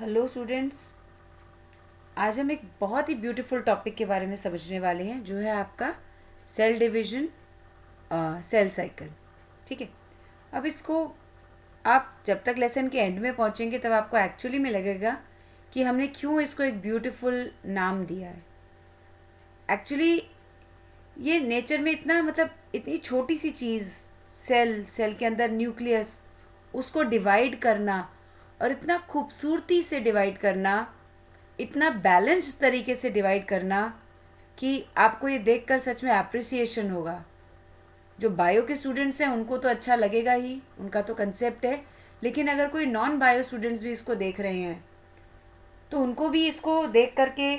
Hello students. आज हम एक बहुत ही ब्यूटीफुल टॉपिक के बारे में समझने वाले हैं जो है आपका सेल डिवीजन, सेल साइकिल। ठीक है। अब इसको आप जब तक लेसन के एंड में पहुंचेंगे तब आपको एक्चुअली में लगेगा कि हमने क्यों इसको एक ब्यूटीफुल नाम दिया है। एक्चुअली ये नेचर में इतना इतनी छोटी सी चीज़, सेल के अंदर न्यूक्लियस, उसको डिवाइड करना और इतना खूबसूरती से डिवाइड करना, इतना बैलेंस्ड तरीके से डिवाइड करना कि आपको ये देखकर सच में अप्रिसिएशन होगा। जो बायो के स्टूडेंट्स हैं उनको तो अच्छा लगेगा ही, उनका तो कंसेप्ट है, लेकिन अगर कोई नॉन बायो स्टूडेंट्स भी इसको देख रहे हैं तो उनको भी इसको देख करके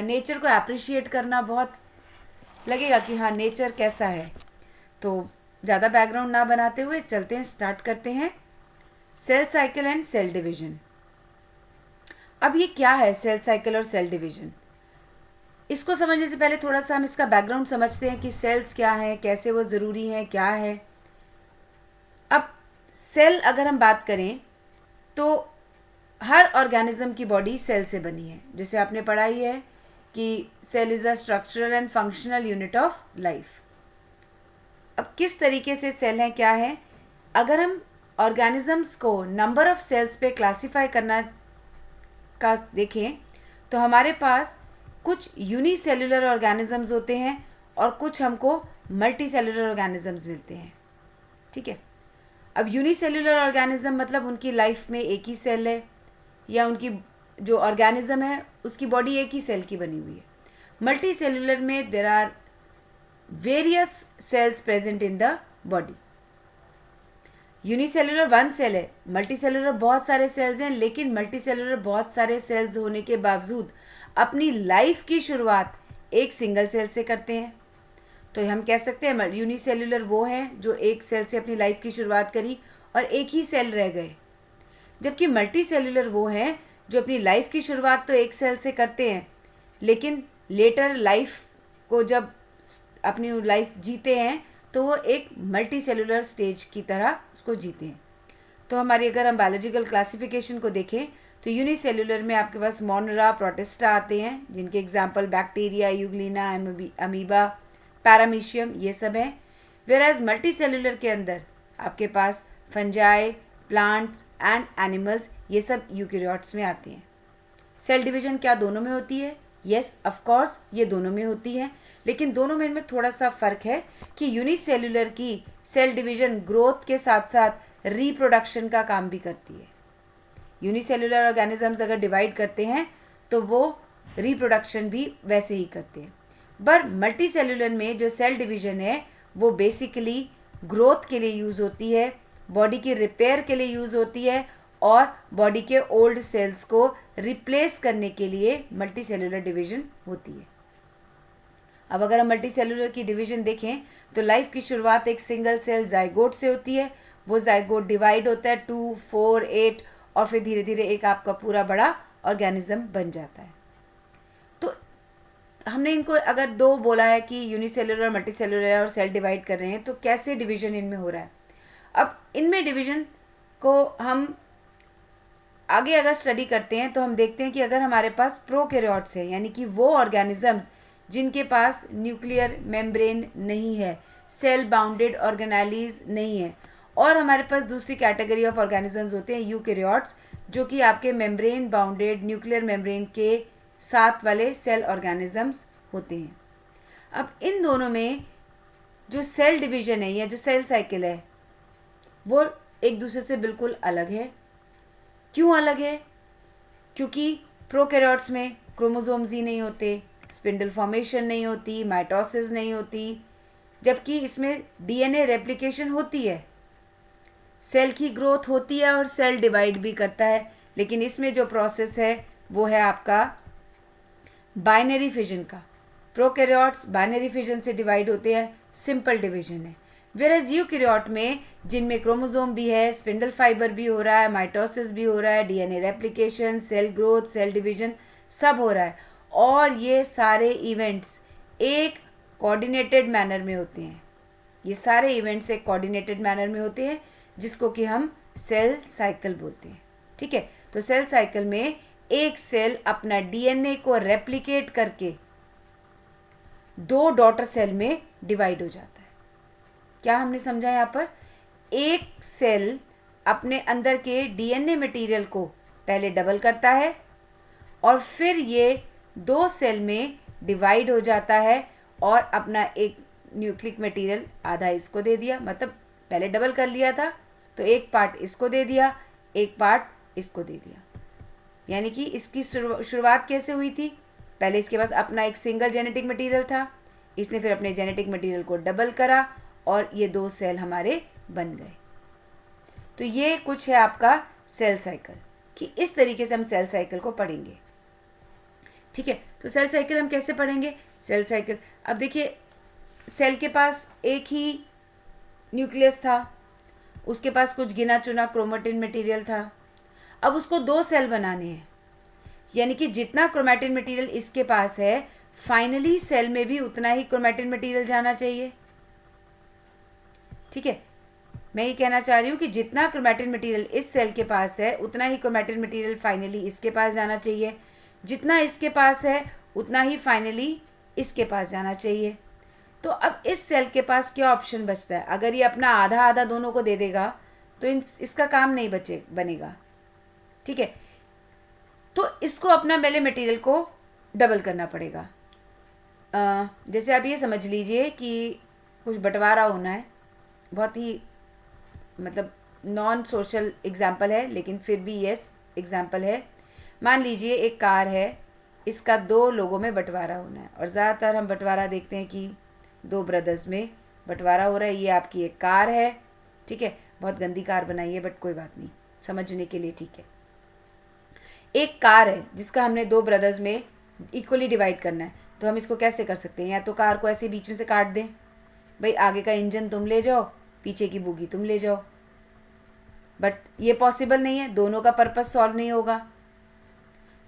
नेचर को अप्रिशिएट करना बहुत लगेगा कि हाँ नेचर कैसा है। तो ज़्यादा बैकग्राउंड ना बनाते हुए चलते हैं, स्टार्ट करते हैं। Cell cycle and cell division. अब ये क्या है सेल साइकिल और सेल डिवीजन? इसको समझने से पहले थोड़ा सा हम इसका बैकग्राउंड समझते हैं कि सेल्स क्या हैं, कैसे वो ज़रूरी हैं, क्या है। अब सेल अगर हम बात करें तो हर ऑर्गेनिज्म की बॉडी सेल से बनी है। जैसे आपने पढ़ा ही है कि cell is a structural and functional unit of life. अब किस तरीके से सेल हैं, क्या है? अगर हम ऑर्गेनिजम्स को नंबर ऑफ सेल्स पे क्लासिफाई करना का देखें तो हमारे पास कुछ यूनिसेल्युलर ऑर्गेनिजम्स होते हैं और कुछ हमको मल्टी सेल्युलर ऑर्गेनिजम्स मिलते हैं। ठीक है। अब यूनिसेल्युलर ऑर्गेनिज्म मतलब उनकी लाइफ में एक ही सेल है, या उनकी जो ऑर्गेनिज्म है उसकी बॉडी एक ही सेल की बनी हुई है। मल्टी सेल्युलर में there are various cells present in the body. Unicellular one cell है, मल्टी सेल्युलर बहुत सारे सेल्स हैं, लेकिन मल्टी सेल्युलर बहुत सारे सेल्स होने के बावजूद अपनी लाइफ की शुरुआत एक सिंगल सेल से करते हैं। तो हम कह सकते हैं यूनिसेल्युलर वो हैं जो एक सेल से अपनी लाइफ की शुरुआत करी और एक ही सेल रह गए, जबकि मल्टी सेल्युलर वो हैं जो अपनी लाइफ की शुरुआत तो एक सेल से करते हैं, लेकिन लेटर लाइफ को जब अपनी लाइफ जीते हैं तो वो एक मल्टी सेल्युलर स्टेज की तरह उसको जीते हैं। तो हमारी अगर हम बायोलॉजिकल क्लासिफिकेशन को देखें तो यूनिसेल्युलर में आपके पास मोनरा, प्रोटिस्टा आते हैं, जिनके example bacteria, Euglena, amoeba, paramecium, ये सब हैं। वेराज मल्टी सेल्युलर के अंदर आपके पास फंजाई, प्लांट्स एंड एनिमल्स, ये सब यूकेरियोट्स में आते हैं। सेल डिवीजन क्या दोनों में होती है? यस, ऑफ कोर्स ये दोनों में होती है, लेकिन दोनों में इनमें थोड़ा सा फ़र्क है कि यूनिसेल्युलर की सेल डिवीजन ग्रोथ के साथ साथ रिप्रोडक्शन का काम भी करती है। यूनिसेल्युलर ऑर्गेनिजम्स अगर डिवाइड करते हैं तो वो रिप्रोडक्शन भी वैसे ही करते हैं। पर मल्टी सेल्युलर में जो सेल डिवीजन है वो बेसिकली ग्रोथ के लिए यूज़ होती है, बॉडी की रिपेयर के लिए यूज़ होती है और बॉडी के ओल्ड सेल्स को रिप्लेस करने के लिए मल्टी सेल्युलर डिवीजन होती है। अब अगर हम मल्टी सेल्युलर की डिवीजन देखें तो लाइफ की शुरुआत एक सिंगल सेल जाइगोट से होती है। वो जाइगोट डिवाइड होता है 2, 4, 8 और फिर धीरे धीरे एक आपका पूरा बड़ा ऑर्गेनिज्म बन जाता है। तो हमने इनको अगर दो बोला है कि यूनिसेल्युलर और मल्टी सेल्युलर और सेल डिवाइड कर रहे हैं, तो कैसे डिवीजन इनमें हो रहा है? अब इनमें डिवीजन को हम आगे अगर स्टडी करते हैं तो हम देखते हैं कि अगर हमारे पास प्रोकैरियोट्स है, यानी कि वो ऑर्गेनिजम्स जिनके पास न्यूक्लियर मेम्ब्रेन नहीं है, सेल बाउंडेड ऑर्गेनेलीज नहीं है, और हमारे पास दूसरी कैटेगरी ऑफ ऑर्गेनिजम्स होते हैं यूकैरियोट्स, जो कि आपके मेम्ब्रेन बाउंडेड न्यूक्लियर मेम्ब्रेन के साथ वाले सेल ऑर्गेनिजम्स होते हैं। अब इन दोनों में जो सेल डिवीजन है या जो सेल साइकिल है वो एक दूसरे से बिल्कुल अलग है। क्यों अलग है? क्योंकि प्रोकैरियोट्स में क्रोमोसोम्स ही नहीं होते, स्पिंडल फॉर्मेशन नहीं होती, माइटोसिस नहीं होती, जबकि इसमें डीएनए रेप्लिकेशन होती है, सेल की ग्रोथ होती है और सेल डिवाइड भी करता है, लेकिन इसमें जो प्रोसेस है वो है आपका बाइनरी फिजन का। प्रोकैरियोट्स बाइनरी फिजन से डिवाइड होते हैं, सिंपल डिवीजन है। वेरएज यूकैरियोट में जिनमें क्रोमोसोम भी है, स्पिंडल फाइबर भी हो रहा है, माइटोसिस भी हो रहा है, DNA replication, cell growth, cell division सब हो रहा है, और ये सारे इवेंट्स एक कोऑर्डिनेटेड मैनर में होते हैं। ये सारे इवेंट्स एक कोऑर्डिनेटेड मैनर में होते हैं जिसको कि हम सेल साइकिल बोलते हैं। ठीक है। तो सेल साइकिल में एक सेल अपना डीएनए को रेप्लिकेट करके 2 डॉटर सेल में डिवाइड हो जाता है। क्या हमने समझा यहाँ पर? एक सेल अपने अंदर के डीएनए मटेरियल को पहले डबल करता है और फिर ये 2 सेल में डिवाइड हो जाता है और अपना एक न्यूक्लिक मटेरियल आधा इसको दे दिया, मतलब पहले डबल कर लिया था तो एक पार्ट इसको दे दिया, एक पार्ट इसको दे दिया। यानी कि इसकी शुरुआत कैसे हुई थी? पहले इसके पास अपना एक सिंगल जेनेटिक मटेरियल था, इसने फिर अपने जेनेटिक मटेरियल को डबल करा और ये 2 सेल हमारे बन गए। तो ये कुछ है आपका सेल साइकिल, कि इस तरीके से हम सेल साइकिल को पढ़ेंगे। ठीक है, तो सेल साइकिल हम कैसे पढ़ेंगे? सेल साइकिल, अब देखिए सेल के पास एक ही न्यूक्लियस था, उसके पास कुछ गिना चुना क्रोमेटिन मटेरियल था, अब उसको 2 सेल बनाने हैं, यानी कि जितना क्रोमेटिन मटेरियल इसके पास है फाइनली सेल में भी उतना ही क्रोमेटिन मटेरियल जाना चाहिए। ठीक है, मैं ये कहना चाह रही हूँ कि जितना क्रोमेटिन मटेरियल इस सेल के पास है उतना ही क्रोमेटिन मटेरियल फाइनली इसके पास जाना चाहिए, जितना इसके पास है उतना ही फाइनली इसके पास जाना चाहिए। तो अब इस सेल के पास क्या ऑप्शन बचता है? अगर ये अपना आधा आधा दोनों को दे देगा तो इसका काम नहीं बनेगा। ठीक है, तो इसको अपना पहले मटेरियल को डबल करना पड़ेगा। जैसे आप ये समझ लीजिए कि कुछ बंटवारा होना है, बहुत ही मतलब नॉन सोशल एग्जाम्पल है लेकिन फिर भी यस एग्जाम्पल है। मान लीजिए एक कार है, इसका 2 लोगों में बंटवारा होना है और ज़्यादातर हम बंटवारा देखते हैं कि 2 ब्रदर्स में बंटवारा हो रहा है। ये आपकी एक कार है, ठीक है, बहुत गंदी कार बनाई है बट कोई बात नहीं, समझने के लिए ठीक है। एक कार है जिसका हमने 2 ब्रदर्स में इक्वली डिवाइड करना है, तो हम इसको कैसे कर सकते हैं? या तो कार को ऐसे बीच में से काट दें, भाई आगे का इंजन तुम ले जाओ, पीछे की बोगी तुम ले जाओ, बट ये पॉसिबल नहीं है, दोनों का पर्पस सॉल्व नहीं होगा।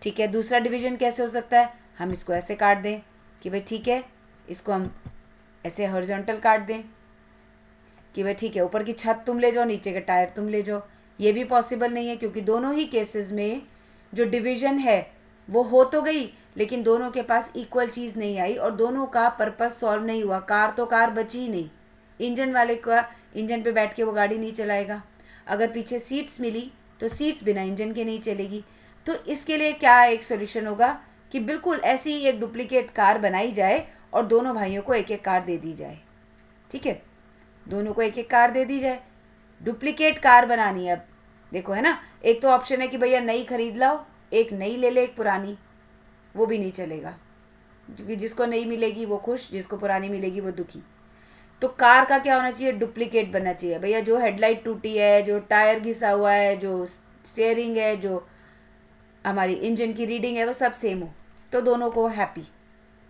ठीक है, दूसरा डिवीजन कैसे हो सकता है? हम इसको ऐसे काट दें कि भाई ठीक है, इसको हम ऐसे हॉरिजॉन्टल काट दें कि भाई ठीक है, ऊपर की छत तुम ले जाओ, नीचे के टायर तुम ले जाओ। ये भी पॉसिबल नहीं है क्योंकि दोनों ही केसेस में जो डिवीजन है वो हो तो गई लेकिन दोनों के पास इक्वल चीज़ नहीं आई और दोनों का पर्पस सॉल्व नहीं हुआ। कार तो कार बची ही नहीं, इंजन वाले का इंजन पे बैठ के वो गाड़ी नहीं चलाएगा, अगर पीछे सीट्स मिली तो सीट्स बिना इंजन के नहीं चलेगी। तो इसके लिए क्या एक सॉल्यूशन होगा कि बिल्कुल ऐसी ही एक डुप्लीकेट कार बनाई जाए और दोनों भाइयों को एक एक कार दे दी जाए। ठीक है, दोनों को एक एक कार दे दी जाए, डुप्लीकेट कार बनानी है। अब देखो है ना, एक तो ऑप्शन है कि भैया नई खरीद लाओ, एक नई ले ले एक पुरानी, वो भी नहीं चलेगा क्योंकि जिसको नई मिलेगी वो खुश, जिसको पुरानी मिलेगी वो दुखी। तो कार का क्या होना चाहिए? डुप्लीकेट बनना चाहिए। भैया जो हेडलाइट टूटी है, जो टायर घिसा हुआ है, जो स्टीयरिंग है, जो हमारी इंजन की रीडिंग है, वो सब सेम हो तो दोनों को हैप्पी,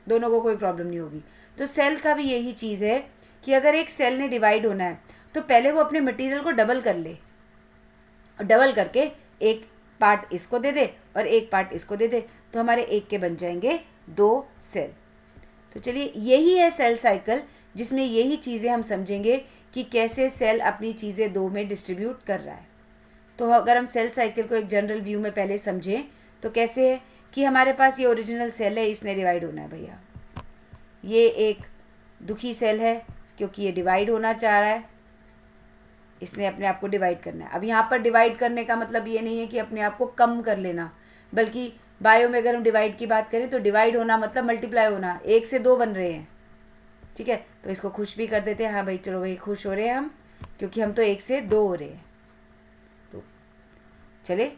दोनों को कोई प्रॉब्लम नहीं होगी। तो सेल का भी यही चीज़ है कि अगर एक सेल ने डिवाइड होना है तो पहले वो अपने मटेरियल को डबल कर ले, और डबल करके एक पार्ट इसको दे दे और एक पार्ट इसको दे दे, तो हमारे एक के बन जाएंगे 2 सेल। तो चलिए यही है सेल साइकिल, जिसमें यही चीज़ें हम समझेंगे कि कैसे सेल अपनी चीज़ें 2 में डिस्ट्रीब्यूट कर रहा है। तो अगर हम सेल साइकिल को एक जनरल व्यू में पहले समझें तो कैसे है कि हमारे पास ये ओरिजिनल सेल है, इसने डिवाइड होना है। भैया ये एक दुखी सेल है क्योंकि ये डिवाइड होना चाह रहा है, इसने अपने आप को डिवाइड करना है। अब यहाँ पर डिवाइड करने का मतलब ये नहीं है कि अपने आप को कम कर लेना, बल्कि बायो में अगर हम डिवाइड की बात करें तो डिवाइड होना मतलब मल्टीप्लाई होना, 1 से 2 बन रहे हैं। ठीक है, तो इसको खुश भी कर देते हैं, हाँ भाई चलो भाई खुश हो रहे हैं हम क्योंकि हम तो 1 से 2 हो रहे हैं। तो चले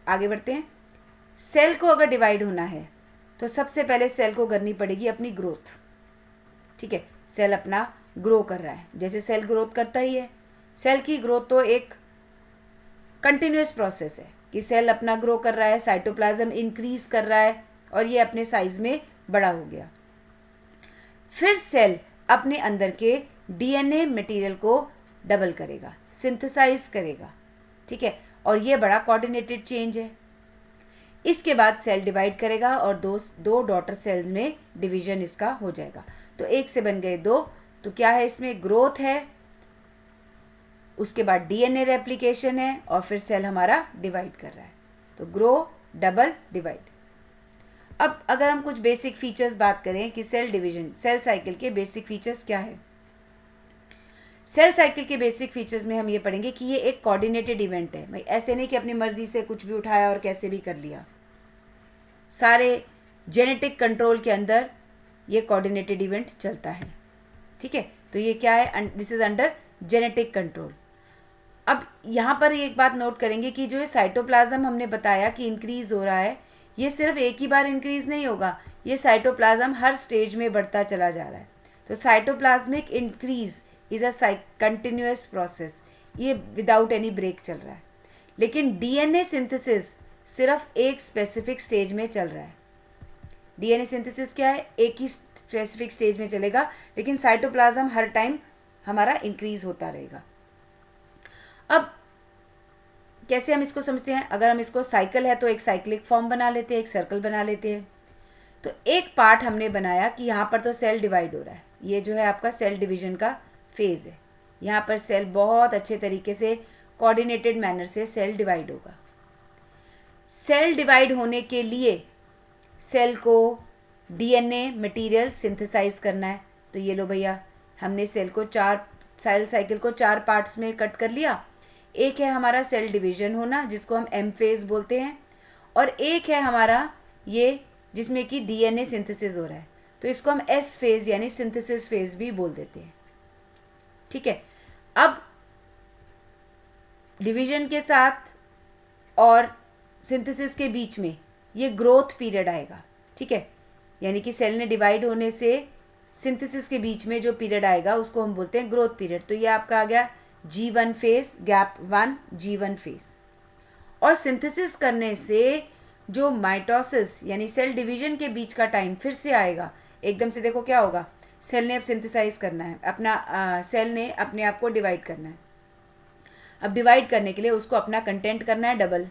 आगे बढ़ते हैं। सेल को अगर डिवाइड होना है तो सबसे पहले सेल को करनी पड़ेगी अपनी ग्रोथ। ठीक है, सेल अपना ग्रो कर रहा है, जैसे सेल ग्रोथ करता ही है। सेल की ग्रोथ तो एक कंटिन्यूस प्रोसेस है कि सेल अपना ग्रो कर रहा है, साइटोप्लाज्म इंक्रीज कर रहा है और ये अपने साइज में बड़ा हो गया। फिर सेल अपने अंदर के डीएनए मटेरियल को डबल करेगा, सिंथेसाइज करेगा। ठीक है, और ये बड़ा कोऑर्डिनेटेड चेंज है। इसके बाद सेल डिवाइड करेगा और दो डॉटर सेल्स में डिवीजन इसका हो जाएगा। तो 1 से बन गए 2, तो क्या है इसमें? ग्रोथ है, उसके बाद डीएनए रेप्लिकेशन है और फिर सेल हमारा डिवाइड कर रहा है। तो ग्रो, डबल, डिवाइड। अब अगर हम कुछ बेसिक फीचर्स बात करें कि सेल डिवीजन, सेल साइकिल के बेसिक फीचर्स क्या है। सेल साइकिल के बेसिक फीचर्स में हम ये पढ़ेंगे कि ये एक कोऑर्डिनेटेड इवेंट है। भाई ऐसे नहीं कि अपनी मर्जी से कुछ भी उठाया और कैसे भी कर लिया। सारे जेनेटिक कंट्रोल के अंदर ये कोऑर्डिनेटेड इवेंट चलता है। ठीक है, तो ये क्या है, this is under genetic control. अब यहाँ पर एक बात नोट करेंगे कि जो ये साइटोप्लाज्म हमने बताया कि इंक्रीज हो रहा है, ये सिर्फ एक ही बार इंक्रीज नहीं होगा, ये साइटोप्लाज्म हर स्टेज में बढ़ता चला जा रहा है। तो cytoplasmic increase is a continuous process, ये विदाउट एनी ब्रेक चल रहा है। लेकिन डीएनए सिंथेसिस सिर्फ एक स्पेसिफिक स्टेज में चल रहा है। डीएनए सिंथेसिस क्या है, एक ही स्पेसिफिक स्टेज में चलेगा, लेकिन साइटोप्लाज्म हर टाइम हमारा इंक्रीज होता रहेगा। अब कैसे हम इसको समझते हैं, अगर हम इसको साइकिल है तो एक साइक्लिक फॉर्म बना लेते हैं, एक सर्कल बना लेते हैं। तो एक पार्ट हमने बनाया कि यहाँ पर तो सेल डिवाइड हो रहा है, ये जो है आपका सेल डिवीजन का फेज है। यहाँ पर सेल बहुत अच्छे तरीके से कोऑर्डिनेटेड मैनर से सेल डिवाइड होगा। सेल डिवाइड होने के लिए सेल को डीएनए मटेरियल सिंथेसाइज करना है। तो ये लो भैया, हमने सेल साइकिल को 4 पार्ट्स में कट कर लिया। एक है हमारा सेल डिवीजन होना, जिसको हम एम फेज बोलते हैं, और एक है हमारा ये जिसमें कि डीएनए सिंथेसिस हो रहा है, तो इसको हम एस फेज यानी सिंथेसिस फेज भी बोल देते हैं। ठीक है, अब डिवीजन के साथ और सिंथेसिस के बीच में ये ग्रोथ पीरियड आएगा। ठीक है, यानी कि सेल ने डिवाइड होने से सिंथेसिस के बीच में जो पीरियड आएगा उसको हम बोलते हैं ग्रोथ पीरियड। तो ये आपका आ गया G1 phase, gap 1 G1 phase. और सिंथेसिस करने से जो माइटोसिस यानी सेल डिवीजन के बीच का टाइम फिर से आएगा। एकदम से देखो क्या होगा, सेल ने अब सिंथेसाइज करना है अपना, सेल ने अपने आप को डिवाइड करना है। अब डिवाइड करने के लिए उसको अपना कंटेंट करना है डबल।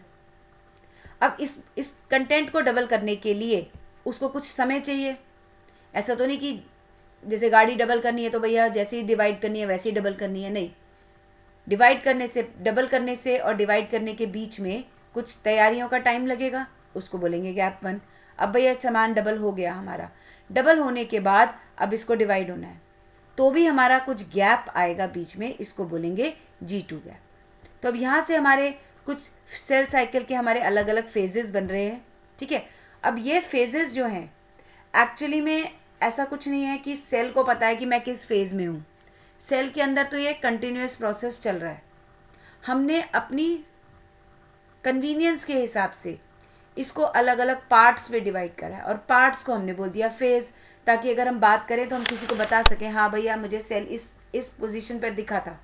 अब इस कंटेंट को डबल करने के लिए उसको कुछ समय चाहिए। ऐसा तो नहीं कि जैसे गाड़ी डबल करनी है तो भैया जैसे ही डिवाइड करनी है वैसे ही डबल करनी है, नहीं। डिवाइड करने से, डबल करने से और डिवाइड करने के बीच में कुछ तैयारियों का टाइम लगेगा, उसको बोलेंगे गैप 1। अब भैया सामान डबल हो गया हमारा, डबल होने के बाद अब इसको डिवाइड होना है, तो भी हमारा कुछ गैप आएगा बीच में, इसको बोलेंगे G2 गैप। तो अब यहाँ से हमारे कुछ सेल साइकिल के हमारे अलग अलग फेजेस बन रहे हैं। ठीक है, अब ये फेजेस जो हैं एक्चुअली में ऐसा कुछ नहीं है कि सेल को पता है कि मैं किस फेज में हूँ। सेल के अंदर तो ये कंटिन्यूअस प्रोसेस चल रहा है। हमने अपनी कन्वीनियंस के हिसाब से इसको अलग अलग पार्ट्स में डिवाइड करा है और पार्ट्स को हमने बोल दिया फेज, ताकि अगर हम बात करें तो हम किसी को बता सकें हाँ भैया मुझे सेल इस पोजीशन पर दिखा था।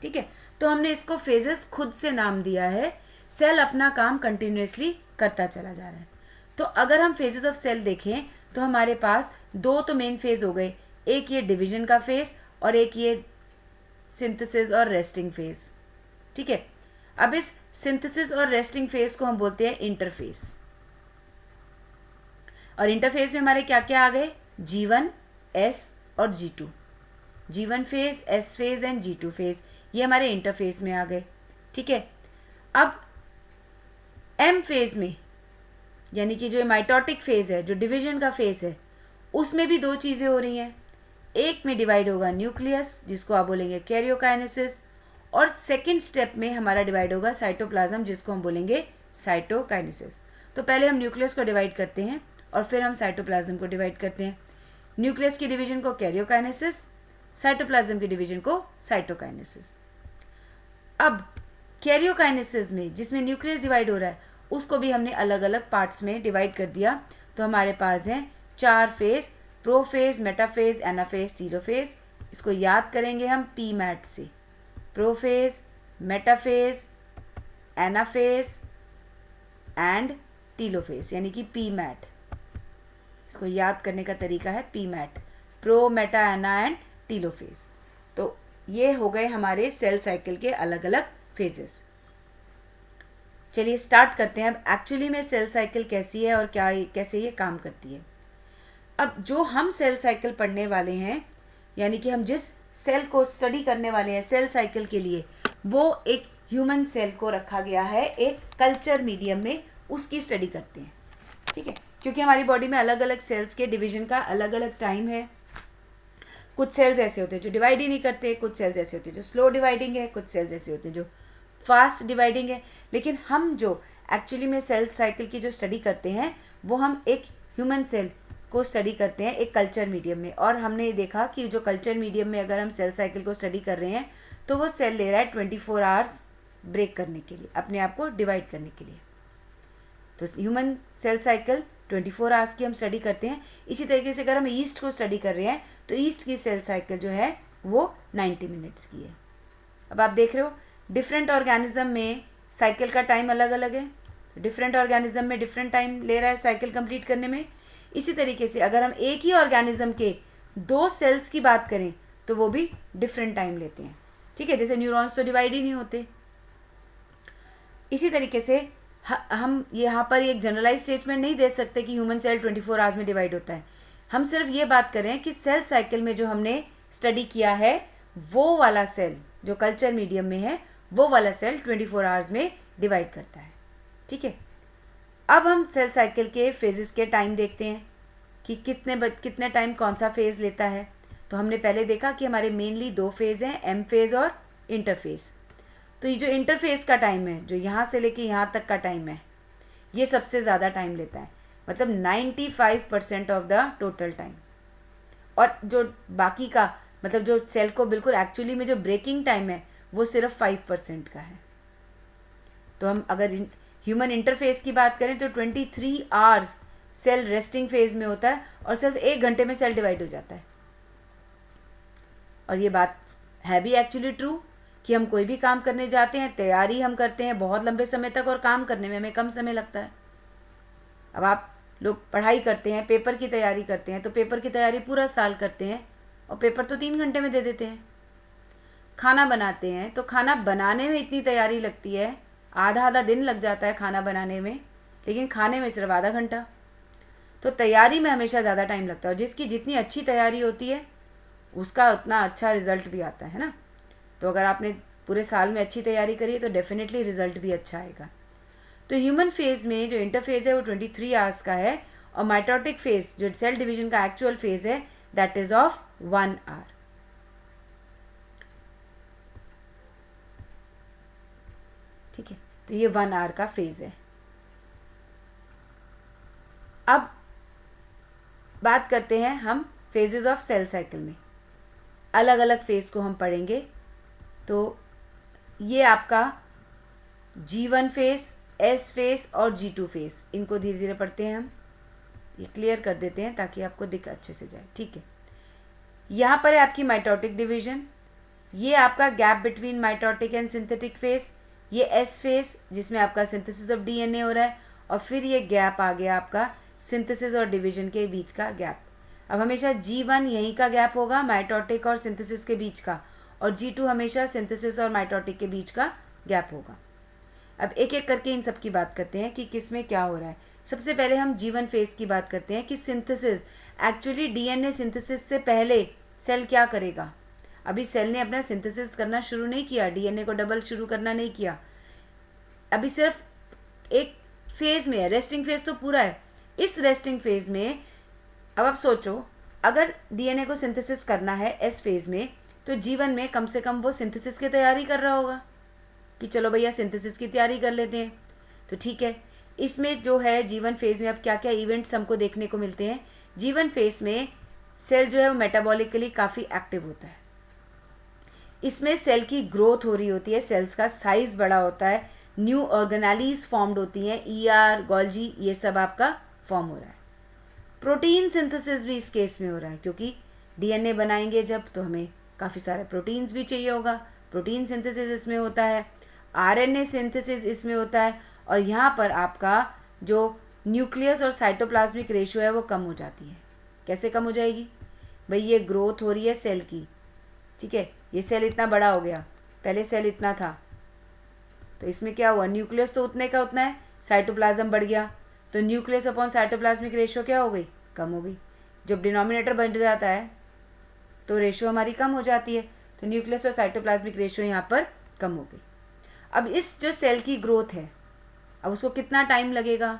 ठीक है, तो हमने इसको फेजेस खुद से नाम दिया है। सेल अपना काम कंटिन्यूअसली करता चला जा रहा है। तो अगर हम फेजेस ऑफ सेल देखें तो हमारे पास 2 तो मेन फेज हो गए, एक ये डिवीजन का फेज और एक ये सिंथेसिस और रेस्टिंग फेज। ठीक है, अब इस सिंथेसिस और रेस्टिंग फेज को हम बोलते हैं इंटरफेस। और इंटरफेस में हमारे क्या क्या आ गए, G1, S और G2। G1 phase, S phase and G2 phase, ये हमारे इंटरफेस में आ गए। ठीक है, अब M फेज में यानी कि जो माइटोटिक फेज है, जो डिवीजन का फेज है, उसमें भी 2 चीज़ें हो रही हैं। एक में डिवाइड होगा न्यूक्लियस, जिसको आप बोलेंगे कैरियोकाइनेसिस, और सेकेंड स्टेप में हमारा डिवाइड होगा साइटोप्लाज्म, जिसको हम बोलेंगे साइटोकाइनेसिस। तो पहले हम न्यूक्लियस को डिवाइड करते हैं और फिर हम साइटोप्लाज्म को डिवाइड करते हैं। न्यूक्लियस की डिवीजन को कैरियोकाइनेसिस, साइटोप्लाज्म की डिवीजन को साइटोकाइनेसिस। अब कैरियोकाइनेसिस में जिसमें न्यूक्लियस डिवाइड हो रहा है उसको भी हमने अलग अलग पार्ट्स में डिवाइड कर दिया। तो हमारे पास हैं 4 phase, prophase, metaphase, anaphase, telophase. इसको याद करेंगे हम PMAT से, prophase, metaphase, anaphase and telophase, यानी कि PMAT। इसको याद करने का तरीका है PMAT, pro, meta, ana and telophase. तो ये हो गए हमारे सेल साइकिल के अलग अलग फेजेस। चलिए स्टार्ट करते हैं। अब एक्चुअली में सेल साइकिल कैसी है और कैसे ये काम करती है। अब जो हम सेल साइकिल पढ़ने वाले हैं, यानी कि हम जिस सेल को स्टडी करने वाले हैं सेल साइकिल के लिए, वो एक ह्यूमन सेल को रखा गया है एक कल्चर मीडियम में, उसकी स्टडी करते हैं, ठीक है। क्योंकि हमारी बॉडी में अलग अलग सेल्स के डिवीजन का अलग अलग टाइम है। कुछ सेल्स ऐसे होते हैं जो डिवाइड ही नहीं करते, कुछ सेल्स ऐसे होते हैं जो स्लो डिवाइडिंग है, कुछ सेल्स ऐसे होते हैं जो फास्ट डिवाइडिंग है। लेकिन हम जो एक्चुअली में सेल साइकिल की जो स्टडी करते हैं वो हम एक ह्यूमन सेल को स्टडी करते हैं एक कल्चर मीडियम में। और हमने देखा कि जो कल्चर मीडियम में अगर हम सेल साइकिल को स्टडी कर रहे हैं तो वो सेल ले रहा है 24 आवर्स ब्रेक करने के लिए, अपने आप को डिवाइड करने के लिए। तो ह्यूमन सेल साइकिल 24 आवर्स की हम स्टडी करते हैं। इसी तरीके से अगर हम ईस्ट को स्टडी कर रहे हैं तो ईस्ट की सेल साइकिल जो है वो 90 मिनट्स की है। अब आप देख रहे हो डिफरेंट ऑर्गेनिज्म में साइकिल का टाइम अलग अलग है, डिफरेंट ऑर्गेनिज्म में डिफरेंट टाइम ले रहा है साइकिल कंप्लीट करने में। इसी तरीके से अगर हम एक ही ऑर्गेनिज्म के 2 सेल्स की बात करें तो वो भी डिफरेंट टाइम लेते हैं, ठीक है। जैसे न्यूरॉन्स तो डिवाइड ही नहीं होते। इसी तरीके से हम यहाँ पर एक जनरलाइज स्टेटमेंट नहीं दे सकते कि ह्यूमन सेल 24 आवर्स में डिवाइड होता है। हम सिर्फ ये बात करें कि सेल साइकिल में जो हमने स्टडी किया है वो वाला सेल जो कल्चर मीडियम में है वो वाला सेल 24 आवर्स में डिवाइड करता है, ठीक है। अब हम सेल साइकिल के फेजेस के टाइम देखते हैं कि कितने टाइम कौन सा फेज़ लेता है। तो हमने पहले देखा कि हमारे मेनली 2 फेज़ हैं, एम फेज़ और इंटरफेज़। तो ये जो इंटरफेस का टाइम है, जो यहाँ से लेके यहाँ तक का टाइम है, ये सबसे ज़्यादा टाइम लेता है, मतलब 95% ऑफ द टोटल टाइम। और जो बाकी का मतलब जो सेल को बिल्कुल एक्चुअली में जो ब्रेकिंग टाइम है वो सिर्फ 5% का है। तो हम अगर ह्यूमन इंटरफेस की बात करें तो 23 आवर्स सेल रेस्टिंग फेज में होता है और सिर्फ 1 घंटे में सेल डिवाइड हो जाता है। और ये बात है भी एक्चुअली ट्रू कि हम कोई भी काम करने जाते हैं, तैयारी हम करते हैं बहुत लंबे समय तक और काम करने में हमें कम समय लगता है। अब आप लोग पढ़ाई करते हैं, पेपर की तैयारी करते हैं, तो पेपर की तैयारी पूरा साल करते हैं और पेपर तो 3 घंटे में दे देते हैं। खाना बनाते हैं तो खाना बनाने में इतनी तैयारी लगती है, आधा दिन लग जाता है खाना बनाने में, लेकिन खाने में सिर्फ आधा घंटा। तो तैयारी में हमेशा ज़्यादा टाइम लगता है और जिसकी जितनी अच्छी तैयारी होती है उसका उतना अच्छा रिजल्ट भी आता है ना। तो अगर आपने पूरे साल में अच्छी तैयारी करी है तो डेफिनेटली रिजल्ट भी अच्छा आएगा। तो ह्यूमन फेज़ में जो इंटरफेज़ है वो 23 आवर्स का है और माइटोटिक फेज़ जो सेल डिवीजन का एक्चुअल फेज़ है दैट इज़ ऑफ 1 आवर, ठीक है। तो ये 1 आवर का फेज़ है। अब बात करते हैं हम फेजेस ऑफ सेल साइकिल में, अलग अलग फेज़ को हम पढ़ेंगे। तो ये आपका G1 फेज़, S फेज़ और G2 फेज़, इनको धीरे धीरे पढ़ते हैं हम। ये क्लियर कर देते हैं ताकि आपको दिख अच्छे से जाए, ठीक है। यहाँ पर है आपकी माइटोटिक डिवीजन, ये आपका gap between mitotic and synthetic phase, ये S फेज़ जिसमें आपका सिंथेसिस ऑफ DNA हो रहा है, और फिर ये गैप आ गया आपका सिंथेसिस और डिवीजन के बीच का गैप। अब हमेशा G1 यहीं का गैप होगा माइटोटिक और सिंथेसिस के बीच का, और G2 हमेशा सिंथेसिस और माइटोटिक के बीच का गैप होगा। अब एक एक करके इन सब की बात करते हैं कि किस में क्या हो रहा है। सबसे पहले हम G1 फेज़ की बात करते हैं कि सिंथेसिस, एक्चुअली DNA सिंथेसिस से पहले सेल क्या करेगा। अभी सेल ने अपना सिंथेसिस करना शुरू नहीं किया, DNA को डबल शुरू करना नहीं किया, अभी सिर्फ एक फेज़ में है, रेस्टिंग फेज़ तो पूरा है। इस रेस्टिंग फेज़ में अब आप सोचो अगर DNA को सिंथेसिस करना है S फेज़ में तो G1 में कम से कम वो सिंथेसिस की तैयारी कर रहा होगा कि चलो भैया सिंथेसिस की तैयारी कर लेते हैं। तो ठीक है, इसमें जो है G1 फेज़ में अब क्या क्या इवेंट्स हमको देखने को मिलते हैं। G1 फेज़ में सेल जो है वो मेटाबॉलिकली काफ़ी एक्टिव होता है, इसमें सेल की ग्रोथ हो रही होती है, सेल्स का साइज़ बड़ा होता है, न्यू ऑर्गेनेलीज फॉर्म्ड होती हैं, ER, गोल्जी, ये सब आपका फॉर्म हो रहा है। प्रोटीन सिंथेसिस भी इस केस में हो रहा है क्योंकि DNA बनाएंगे जब तो हमें काफ़ी सारे प्रोटीन्स भी चाहिए होगा, प्रोटीन सिंथेसिस इसमें होता है, RNA सिंथेसिस इसमें होता है, और यहाँ पर आपका जो न्यूक्लियस और साइटोप्लाज्मिक रेशियो है वो कम हो जाती है। कैसे कम हो जाएगी भाई, ये ग्रोथ हो रही है सेल की, ठीक है, ये सेल इतना बड़ा हो गया, पहले सेल इतना था, तो इसमें क्या हुआ, न्यूक्लियस तो उतने का उतना है, साइटोप्लाज्म बढ़ गया, तो न्यूक्लियस अपॉन साइटोप्लाज्मिक रेशियो क्या हो गई, कम हो गई। जब डिनोमिनेटर बढ़ जाता है तो रेशियो हमारी कम हो जाती है, तो न्यूक्लियस और साइटोप्लाज्मिक रेशियो यहाँ पर कम हो गई। अब इस जो सेल की ग्रोथ है, अब उसको कितना टाइम लगेगा,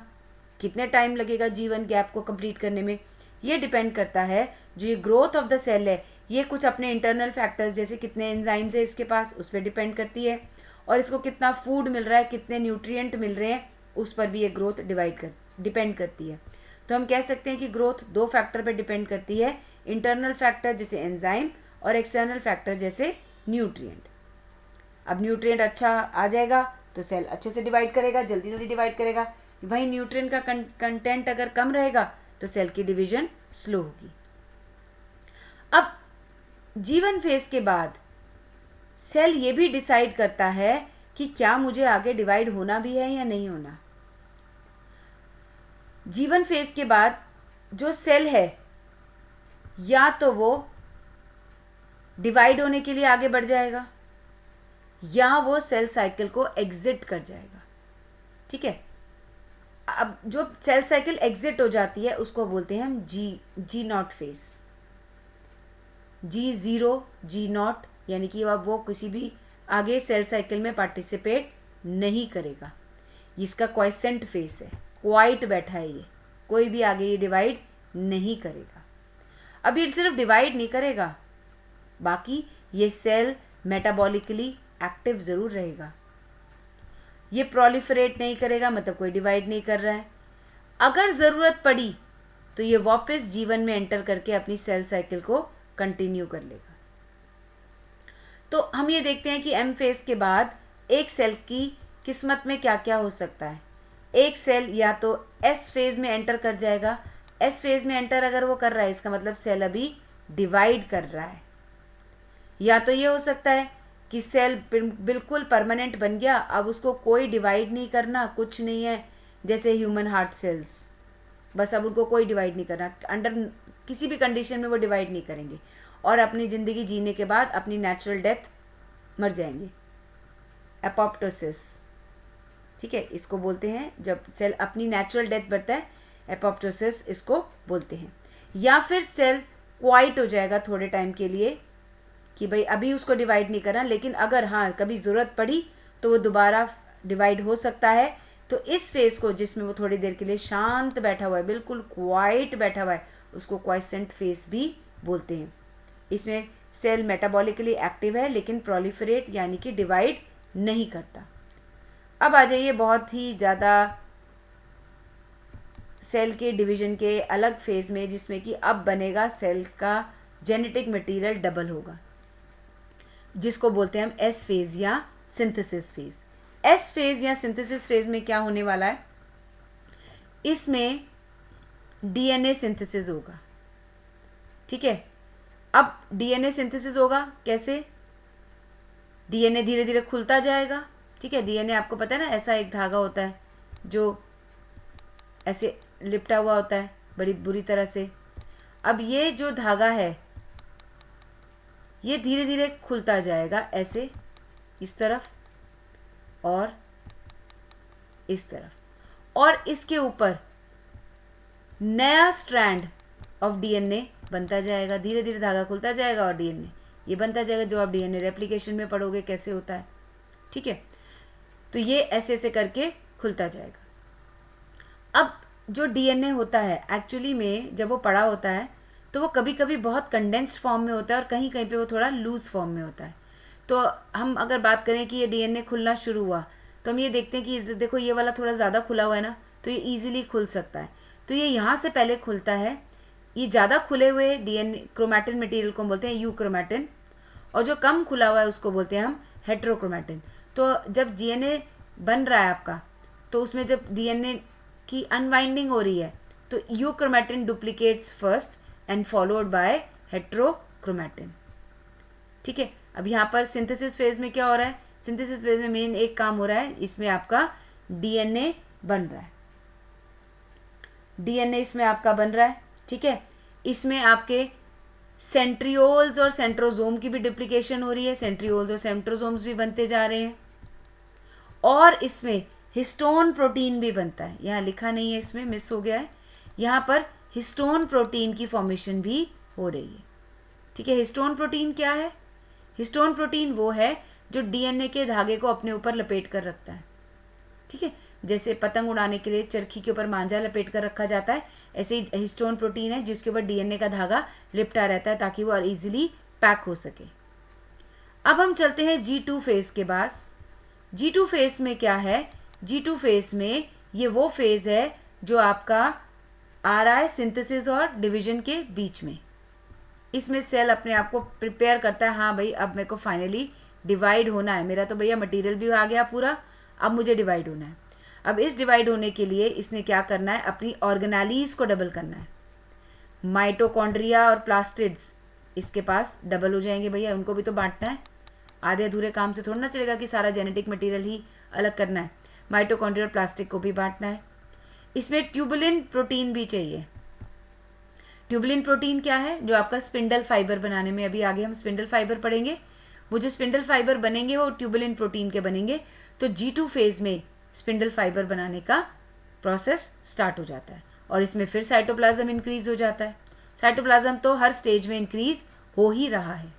कितने टाइम लगेगा जीवन गैप को कंप्लीट करने में, ये डिपेंड करता है। जो ये ग्रोथ ऑफ द सेल है ये कुछ अपने इंटरनल फैक्टर्स जैसे कितने एंजाइम्स है इसके पास, उस पर डिपेंड करती है, और इसको कितना फूड मिल रहा है, कितने न्यूट्रिएंट मिल रहे हैं, उस पर भी ये ग्रोथ डिपेंड करती है। तो हम कह सकते हैं कि ग्रोथ दो फैक्टर पर डिपेंड करती है, इंटरनल फैक्टर जैसे एंजाइम और एक्सटर्नल फैक्टर जैसे न्यूट्रिएंट। अब न्यूट्रिएंट अच्छा आ जाएगा तो सेल अच्छे से डिवाइड करेगा, जल्दी जल्दी डिवाइड करेगा। वहीं न्यूट्रिएंट का कंटेंट अगर कम रहेगा तो सेल की डिवीजन स्लो होगी। अब जीवन फेज के बाद सेल ये भी डिसाइड करता है कि क्या मुझे आगे डिवाइड होना भी है या नहीं होना। जीवन फेज के बाद जो सेल है या तो वो डिवाइड होने के लिए आगे बढ़ जाएगा या वो सेल साइकिल को एग्जिट कर जाएगा। ठीक है, अब जो सेल साइकिल एग्जिट हो जाती है उसको बोलते हैं हम जी नॉट फेज। G0 G0 यानी कि अब वो किसी भी आगे सेल साइकिल में पार्टिसिपेट नहीं करेगा। इसका क्वाइसेंट फेस है, क्वाइट बैठा है, ये कोई भी आगे ये डिवाइड नहीं करेगा। अब ये सिर्फ डिवाइड नहीं करेगा, बाकी ये सेल मेटाबॉलिकली एक्टिव जरूर रहेगा। ये प्रोलिफरेट नहीं करेगा, मतलब कोई डिवाइड नहीं कर रहा है। अगर ज़रूरत पड़ी तो ये वापस जीवन में एंटर करके अपनी सेल साइकिल को कंटिन्यू कर लेगा। तो हम ये देखते हैं कि एम फेज के बाद एक सेल की किस्मत में क्या क्या हो सकता है। एक सेल या तो एस फेज में एंटर कर जाएगा। एस फेज में एंटर अगर वो कर रहा है इसका मतलब सेल अभी डिवाइड कर रहा है। या तो ये हो सकता है कि सेल बिल्कुल परमानेंट बन गया, अब उसको कोई डिवाइड नहीं करना, कुछ नहीं है, जैसे ह्यूमन हार्ट सेल्स, बस अब उनको कोई डिवाइड नहीं करना, अंडर किसी भी कंडीशन में वो डिवाइड नहीं करेंगे और अपनी ज़िंदगी जीने के बाद अपनी नेचुरल डेथ मर जाएंगे, एपोप्टोसिस। ठीक है, इसको बोलते हैं जब सेल अपनी नेचुरल डेथ बढ़ता है, एपोप्टोसिस इसको बोलते हैं। या फिर सेल क्वाइट हो जाएगा थोड़े टाइम के लिए कि भाई अभी उसको डिवाइड नहीं करना, लेकिन अगर हाँ कभी ज़रूरत पड़ी तो वो दोबारा डिवाइड हो सकता है। तो इस फेज को जिसमें वो थोड़ी देर के लिए शांत बैठा हुआ है, बिल्कुल क्वाइट बैठा हुआ है, उसको क्वाइसेंट फेज भी बोलते हैं। इसमें सेल मेटाबॉलिकली एक्टिव है लेकिन प्रोलिफरेट यानी कि डिवाइड नहीं करता। अब आ जाइए बहुत ही ज़्यादा सेल के डिवीजन के अलग फेज में, जिसमें कि अब बनेगा सेल का जेनेटिक मटेरियल डबल होगा, जिसको बोलते हैं हम एस फेज या सिंथेसिस फेज। एस फेज या सिंथेसिस फेज में क्या होने वाला है, इसमें डीएनए सिंथेसिस होगा। ठीक है, अब डीएनए सिंथेसिस होगा कैसे, डीएनए धीरे धीरे खुलता जाएगा। ठीक है, डीएनए आपको पता है ना, ऐसा एक धागा होता है जो ऐसे लिपटा हुआ होता है बड़ी बुरी तरह से। अब ये जो धागा है ये धीरे धीरे खुलता जाएगा, ऐसे इस तरफ और इस तरफ, और इसके ऊपर नया स्ट्रैंड ऑफ डीएनए बनता जाएगा। धीरे धीरे धागा खुलता जाएगा और डीएनए ये बनता जाएगा, जो आप डीएनए रेप्लिकेशन में पढ़ोगे कैसे होता है। ठीक है, तो ये ऐसे ऐसे करके खुलता जाएगा। अब जो डीएनए होता है एक्चुअली में जब वो पड़ा होता है तो वो कभी कभी बहुत कंडेंस्ड फॉर्म में होता है और कहीं कहीं पे वो थोड़ा लूज फॉर्म में होता है। तो हम अगर बात करें कि ये डीएनए खुलना शुरू हुआ तो हम ये देखते हैं कि देखो ये वाला थोड़ा ज़्यादा खुला हुआ है ना, तो ये ईजिली खुल सकता है। तो ये यहाँ से पहले खुलता है। ये ज़्यादा खुले हुए डीएनए क्रोमैटिन मटेरियल को बोलते हैं यू क्रोमैटिन, और जो कम खुला हुआ है उसको बोलते हैं हम हेट्रोक्रोमैटिन। तो जब डीएनए बन रहा है आपका, तो उसमें जब डीएनए की अनवाइंडिंग हो रही है तो you chromatin duplicates first and followed by heterochromatin. ठीक है, अब यहाँ पर सिंथेसिस फेज में क्या हो रहा है, सिंथेसिस फेज में मेन एक काम हो रहा है, इसमें आपका डीएनए बन रहा है, डीएनए इसमें आपका बन रहा है। ठीक है, इसमें आपके सेंट्रियोल्स और सेंट्रोजोम की भी डुप्लीकेशन हो रही है, सेंट्रियोल्स और सेंट्रोजोम्स भी बनते जा रहे हैं, और इसमें हिस्टोन प्रोटीन भी बनता है। यहाँ लिखा नहीं है, इसमें मिस हो गया है, यहाँ पर हिस्टोन प्रोटीन की फॉर्मेशन भी हो रही है। ठीक है, हिस्टोन प्रोटीन क्या है, हिस्टोन प्रोटीन वो है जो डीएनए के धागे को अपने ऊपर लपेट कर रखता है। ठीक है, जैसे पतंग उड़ाने के लिए चरखी के ऊपर मांझा लपेट कर रखा जाता है, ऐसे ही हिस्टोन प्रोटीन है जिसके ऊपर डीएनए का धागा लिपटा रहता है ताकि वो इजीली पैक हो सके। अब हम चलते हैं G2 फेज के पास। G2 फेज में क्या है? G2 फेज में ये वो फेज है जो आपका आ रहा है सिंथेसिस और डिवीजन के बीच में। इसमें सेल अपने आप को प्रिपेयर करता है, हाँ भाई अब मेरे को फाइनली डिवाइड होना है, मेरा तो भैया मटेरियल भी आ गया पूरा, अब मुझे डिवाइड होना है। अब इस डिवाइड होने के लिए इसने क्या करना है? अपनी ऑर्गेनालीज को डबल करना है। माइटोकॉन्ड्रिया और प्लास्टिड्स इसके पास डबल हो जाएंगे भैया, उनको भी तो बांटना है। आधे अधूरे काम से थोड़ा ना चलेगा कि सारा जेनेटिक मटेरियल ही अलग करना है। माइटोकॉन्ड्रिया और प्लास्टिक को भी बांटना है। इसमें ट्यूबुलिन प्रोटीन भी चाहिए। ट्यूबुलिन प्रोटीन क्या है? जो आपका स्पिंडल फाइबर बनाने में, अभी आगे हम स्पिंडल फाइबर पढ़ेंगे, वो जो स्पिंडल फाइबर बनेंगे वो ट्यूबुलिन प्रोटीन के बनेंगे। तो G2 फेज में स्पिंडल फाइबर बनाने का प्रोसेस स्टार्ट हो जाता है और इसमें फिर साइटोप्लाज्म इंक्रीज हो जाता है। साइटोप्लाज्म तो हर स्टेज में इंक्रीज हो ही रहा है।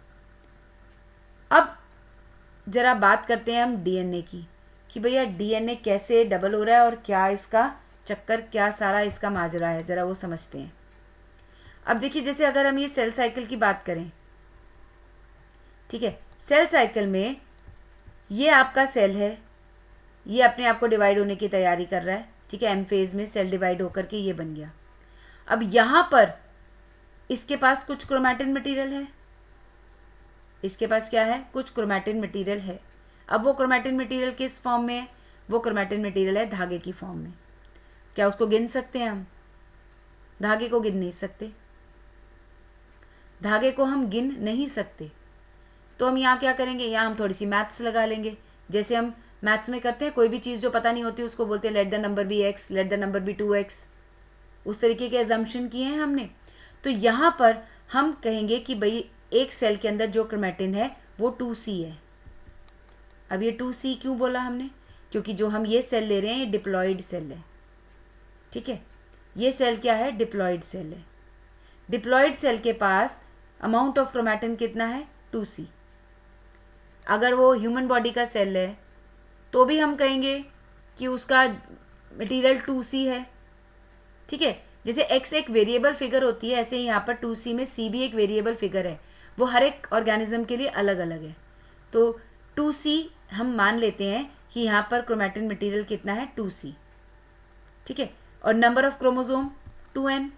अब जरा बात करते हैं हम डीएनए की, कि भैया डीएनए कैसे डबल हो रहा है और क्या इसका चक्कर, क्या सारा इसका माजरा है, जरा वो समझते हैं। अब देखिए, जैसे अगर हम ये सेल साइकिल की बात करें, ठीक है, सेल साइकिल में ये आपका सेल है, ये अपने आप को डिवाइड होने की तैयारी कर रहा है। ठीक है, एम फेज में सेल डिवाइड होकर के ये बन गया। अब यहाँ पर इसके पास कुछ क्रोमैटिन मटेरियल है, इसके पास क्या है? कुछ क्रोमैटिन मटेरियल है। अब वो क्रोमैटिन मटेरियल किस फॉर्म में है? वो क्रोमैटिन मटेरियल है धागे की फॉर्म में। क्या उसको गिन सकते हैं हम? धागे को गिन नहीं सकते, धागे को हम गिन नहीं सकते। तो हम यहाँ क्या करेंगे? यहाँ हम थोड़ी सी मैथ्स लगा लेंगे, जैसे हम मैथ्स में करते हैं। कोई भी चीज़ जो पता नहीं होती उसको बोलते हैं let the number be x, let the number be 2x। उस तरीके के एजम्पशन किए हैं हमने। तो यहाँ पर हम कहेंगे कि भाई एक सेल के अंदर जो क्रोमैटिन है वो 2C है। अब ये 2C क्यों बोला हमने? क्योंकि जो हम ये सेल ले रहे हैं ये डिप्लॉइड सेल है। ठीक है, ये सेल क्या है? डिप्लॉइड सेल है। डिप्लॉइड सेल के पास अमाउंट ऑफ क्रोमैटिन कितना है? 2C। अगर वो ह्यूमन बॉडी का सेल है तो भी हम कहेंगे कि उसका मटेरियल 2C है। ठीक है, जैसे x एक वेरिएबल फिगर होती है, ऐसे ही यहाँ पर 2C में C भी एक वेरिएबल फिगर है, वो हर एक ऑर्गेनिज्म के लिए अलग अलग है। तो 2C हम मान लेते हैं कि यहाँ पर क्रोमैटिन मटेरियल कितना है? 2C। ठीक है, और number of chromosome 2n।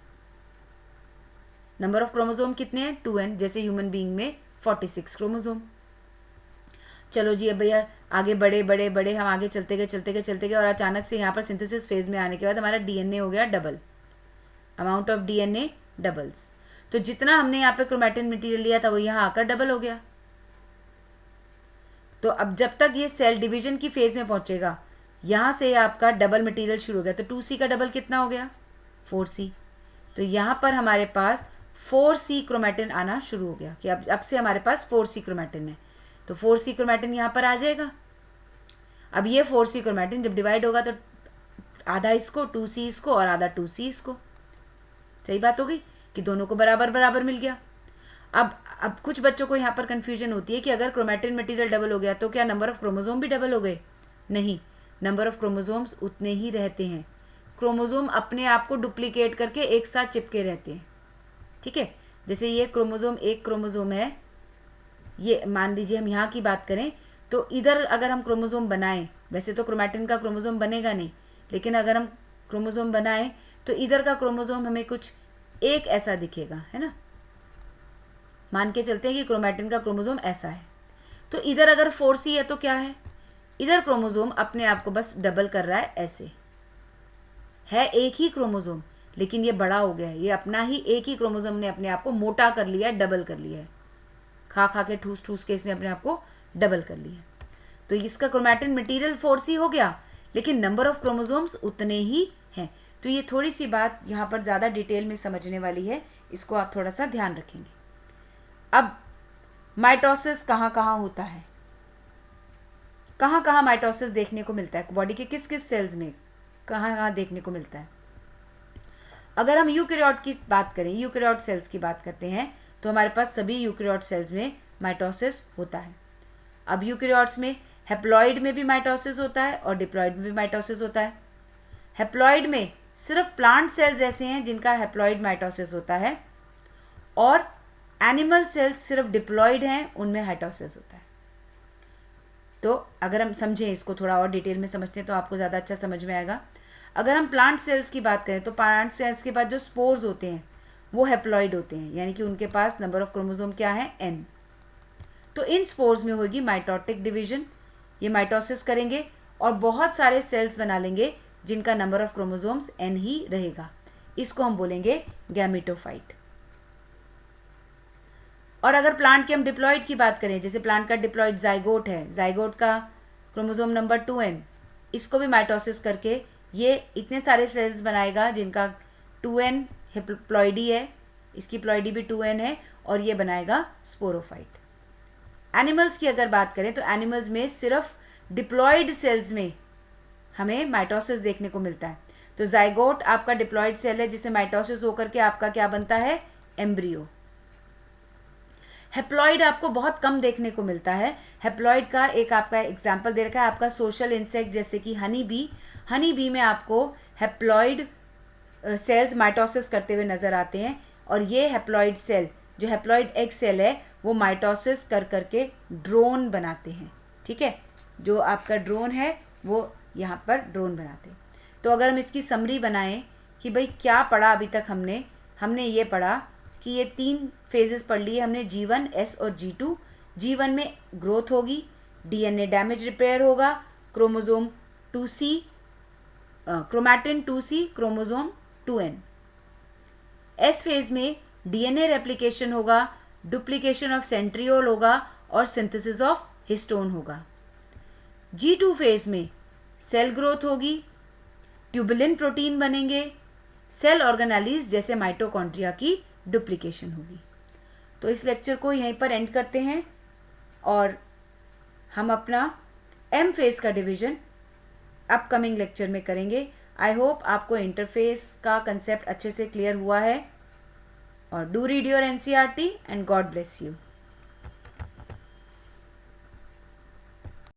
Number of chromosome कितने हैं? 2n। जैसे ह्यूमन बीइंग में 46 क्रोमोसोम। चलो जी, अब भैया आगे बढ़े बढ़े बढ़े हम आगे चलते गए और अचानक से यहाँ पर सिंथेसिस फेज में आने के बाद हमारा डीएनए हो गया double. Amount of DNA doubles. तो जितना हमने यहाँ पे क्रोमैटिन मटेरियल लिया था वो यहाँ आकर डबल हो गया। तो अब जब तक ये सेल डिवीजन की फेज में पहुंचेगा, यहाँ से आपका डबल मटेरियल शुरू हो गया। तो 2C का डबल कितना हो गया? 4C। तो यहाँ पर हमारे पास 4C क्रोमैटिन आना शुरू हो गया कि अब से हमारे पास 4C क्रोमैटिन है। तो 4C क्रोमैटिन यहाँ पर आ जाएगा। अब ये 4C क्रोमैटिन जब डिवाइड होगा तो आधा इसको, 2C इसको और आधा 2C इसको। सही बात हो गई कि दोनों को बराबर बराबर मिल गया। अब कुछ बच्चों को यहाँ पर कन्फ्यूजन होती है कि अगर क्रोमैटिन मटेरियल डबल हो गया तो क्या नंबर ऑफ क्रोमोसोम भी डबल हो गए? नहीं, नंबर ऑफ क्रोमोसोम्स उतने ही रहते हैं। क्रोमोसोम अपने आप को डुप्लीकेट करके एक साथ चिपके रहते हैं। ठीक है, जैसे ये क्रोमोसोम, एक क्रोमोसोम है, ये मान लीजिए हम यहाँ की बात करें तो इधर अगर हम क्रोमोसोम बनाएं, वैसे तो क्रोमैटिन का क्रोमोसोम बनेगा नहीं, लेकिन अगर हम क्रोमोसोम बनाएं तो इधर का क्रोमोसोम हमें कुछ एक ऐसा दिखेगा, है ना। मान के चलते हैं कि क्रोमैटिन का क्रोमोसोम ऐसा है। तो इधर अगर 4C है तो क्या है? इधर क्रोमोसोम अपने आप को बस डबल कर रहा है, ऐसे है एक ही क्रोमोसोम, लेकिन ये बड़ा हो गया है। ये अपना ही एक ही क्रोमोसोम ने अपने आप को मोटा कर लिया है, डबल कर लिया है। खा खा के ठूस ठूस के इसने अपने आप को डबल कर लिया। तो इसका क्रोमैटिन मटेरियल 4C हो गया, लेकिन नंबर ऑफ क्रोमोसोम्स उतने ही हैं। तो ये थोड़ी सी बात यहाँ पर ज़्यादा डिटेल में समझने वाली है, इसको आप थोड़ा सा ध्यान रखेंगे। अब माइटोसिस कहाँ कहाँ होता है? कहाँ कहाँ माइटोसिस देखने को मिलता है? बॉडी के किस किस सेल्स में कहाँ कहाँ देखने को मिलता है? अगर हम यूकैरियोट की बात करें, यूकैरियोट सेल्स की बात करते हैं, तो हमारे पास सभी यूकैरियोट सेल्स में माइटोसिस होता है। अब यूकैरियोट्स में हैप्लॉइड में भी माइटोसिस होता है और डिप्लॉइड में भी माइटोसिस होता है। हैप्लॉइड में सिर्फ प्लांट सेल्स ऐसे हैं जिनका हैप्लॉइड माइटोसिस होता है, और एनिमल सेल्स सिर्फ डिप्लॉइड हैं, उनमें हाइटोसिस होता है। तो अगर हम समझें, इसको थोड़ा और डिटेल में समझते हैं तो आपको ज़्यादा अच्छा समझ में आएगा। अगर हम प्लांट सेल्स की बात करें तो प्लांट सेल्स के पास जो स्पोर्स होते हैं वो हैप्लॉइड होते हैं, यानी कि उनके पास नंबर ऑफ क्रोमोसोम क्या है, n। तो इन स्पोर्स में होगी माइटोटिक डिवीजन, ये माइटोसिस करेंगे और बहुत सारे सेल्स बना लेंगे जिनका नंबर ऑफ क्रोमोसोम्स n ही रहेगा। इसको हम बोलेंगे गैमेटोफाइट। और अगर प्लांट के हम डिप्लॉइड की बात करें, जैसे प्लांट का डिप्लॉइड जाइगोट है, जाइगोट का क्रोमोसोम नंबर 2n, इसको भी माइटोसिस करके ये इतने सारे सेल्स बनाएगा जिनका 2n प्लॉइडी है, इसकी प्लॉइडी भी 2n है, और ये बनाएगा स्पोरोफाइट। एनिमल्स की अगर बात करें तो एनिमल्स में सिर्फ डिप्लॉइड सेल्स में हमें माइटोसिस देखने को मिलता है। तो जाइगोट आपका डिप्लॉइड सेल है जिसे माइटोसिस होकर के आपका क्या बनता है, एम्ब्रियो। हैप्लॉइड आपको बहुत कम देखने को मिलता है। हैप्लॉइड का एक आपका एग्जाम्पल दे रखा है आपका सोशल इंसेक्ट, जैसे कि हनी बी। हनी बी में आपको हैप्लॉइड सेल्स माइटोसिस करते हुए नजर आते हैं, और ये हैप्लॉइड सेल जो हैप्लॉइड एग सेल है वो माइटोसिस कर करके ड्रोन बनाते हैं। ठीक है, जो आपका ड्रोन है वो यहाँ पर ड्रोन बनाते हैं। तो अगर हम इसकी समरी बनाएं कि भाई क्या पढ़ा अभी तक हमने ये पढ़ा कि ये 3 फेजेस पढ़ लिए हमने, G1, S और G2। G1 में ग्रोथ होगी, डीएनए डैमेज रिपेयर होगा, chromosome 2C, chromatin 2C, chromosome 2N। S phase में डीएनए रेप्लिकेशन होगा, डुप्लीकेशन ऑफ सेंट्रियोल होगा और सिंथेसिस ऑफ हिस्टोन होगा। G2 फेज में सेल ग्रोथ होगी, ट्यूबुलिन प्रोटीन बनेंगे, सेल ऑर्गेनेलीज जैसे माइटोकॉन्ड्रिया की डुप्लीकेशन होगी। तो इस लेक्चर को यहीं पर एंड करते हैं और हम अपना M फेज का डिवीजन अपकमिंग लेक्चर में करेंगे। आई होप आपको इंटरफेस का कंसेप्ट अच्छे से क्लियर हुआ है, और do read your NCERT and God bless you.